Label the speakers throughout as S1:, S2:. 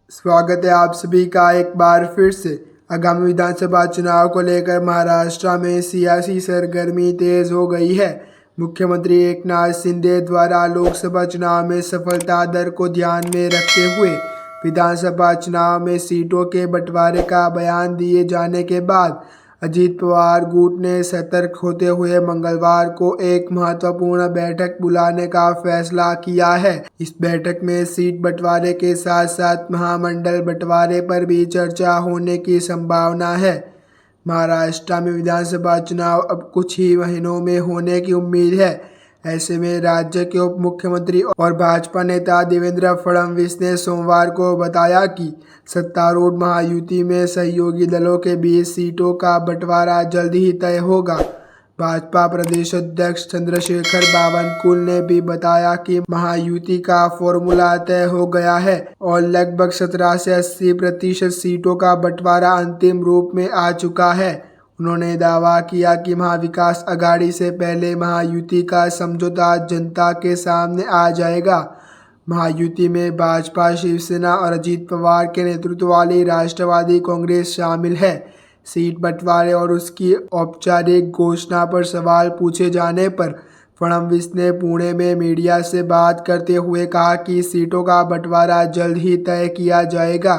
S1: स्वागत है आप सभी का एक बार फिर से। आगामी विधानसभा चुनाव को लेकर महाराष्ट्र में सियासी सरगर्मी तेज हो गई है। मुख्यमंत्री एकनाथ शिंदे द्वारा लोकसभा चुनाव में सफलता दर को ध्यान में रखते हुए विधानसभा चुनाव में सीटों के बंटवारे का बयान दिए जाने के बाद अजीत पवार गुट ने सतर्क होते हुए मंगलवार को एक महत्वपूर्ण बैठक बुलाने का फैसला किया है। इस बैठक में सीट बंटवारे के साथ साथ महामंडल बंटवारे पर भी चर्चा होने की संभावना है। महाराष्ट्र में विधानसभा चुनाव अब कुछ ही महीनों में होने की उम्मीद है। ऐसे में राज्य के उप मुख्यमंत्री और भाजपा नेता देवेंद्र फडणवीस ने सोमवार को बताया कि सत्तारूढ़ महायुति में सहयोगी दलों के बीच सीटों का बंटवारा जल्द ही तय होगा। भाजपा प्रदेश अध्यक्ष चंद्रशेखर बावनकुल ने भी बताया कि महायुति का फॉर्मूला तय हो गया है और लगभग 17 से 80% सीटों का बंटवारा अंतिम रूप में आ चुका है। उन्होंने दावा किया कि महाविकास अघाड़ी से पहले महायुति का समझौता जनता के सामने आ जाएगा। महायुति में भाजपा, शिवसेना और अजीत पवार के नेतृत्व वाली राष्ट्रवादी कांग्रेस शामिल है। सीट बंटवारे और उसकी औपचारिक घोषणा पर सवाल पूछे जाने पर फडणवीस ने पुणे में मीडिया से बात करते हुए कहा कि सीटों का बंटवारा जल्द ही तय किया जाएगा।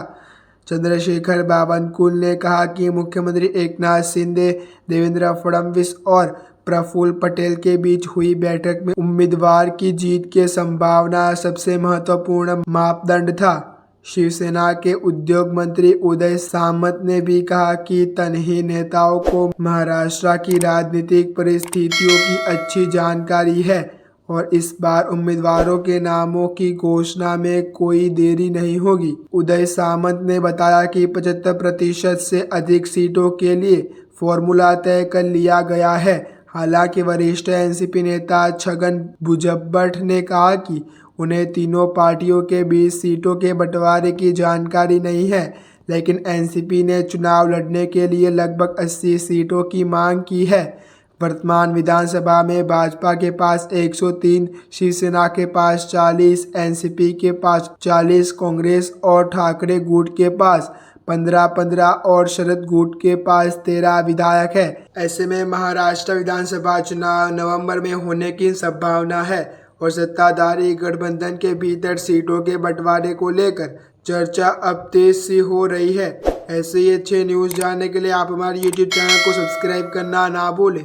S1: चंद्रशेखर बावनकुल ने कहा कि मुख्यमंत्री एकनाथ शिंदे, देवेंद्र फडणवीस और प्रफुल्ल पटेल के बीच हुई बैठक में उम्मीदवार की जीत की संभावना सबसे महत्वपूर्ण मापदंड था। शिवसेना के उद्योग मंत्री उदय सामंत ने भी कहा कि तन्ही नेताओं को महाराष्ट्र की राजनीतिक परिस्थितियों की अच्छी जानकारी है और इस बार उम्मीदवारों के नामों की घोषणा में कोई देरी नहीं होगी। उदय सामंत ने बताया कि 75% से अधिक सीटों के लिए फॉर्मूला तय कर लिया गया है। हालांकि वरिष्ठ एनसीपी नेता छगन भुजबल ने कहा कि उन्हें तीनों पार्टियों के बीच सीटों के बंटवारे की जानकारी नहीं है, लेकिन एनसीपी ने चुनाव लड़ने के लिए लगभग 80 सीटों की मांग की है। वर्तमान विधानसभा में भाजपा के पास 103, शिवसेना के पास 40, एनसीपी के पास 40, कांग्रेस और ठाकरे गुट के पास 15-15 और शरद गुट के पास 13 विधायक है। ऐसे में महाराष्ट्र विधानसभा चुनाव नवंबर में होने की संभावना है और सत्ताधारी गठबंधन के भीतर सीटों के बंटवारे को लेकर चर्चा अब तेज सी हो रही है। ऐसे ही अच्छे न्यूज़ जानने के लिए आप हमारे YouTube चैनल को सब्सक्राइब करना ना भूलें।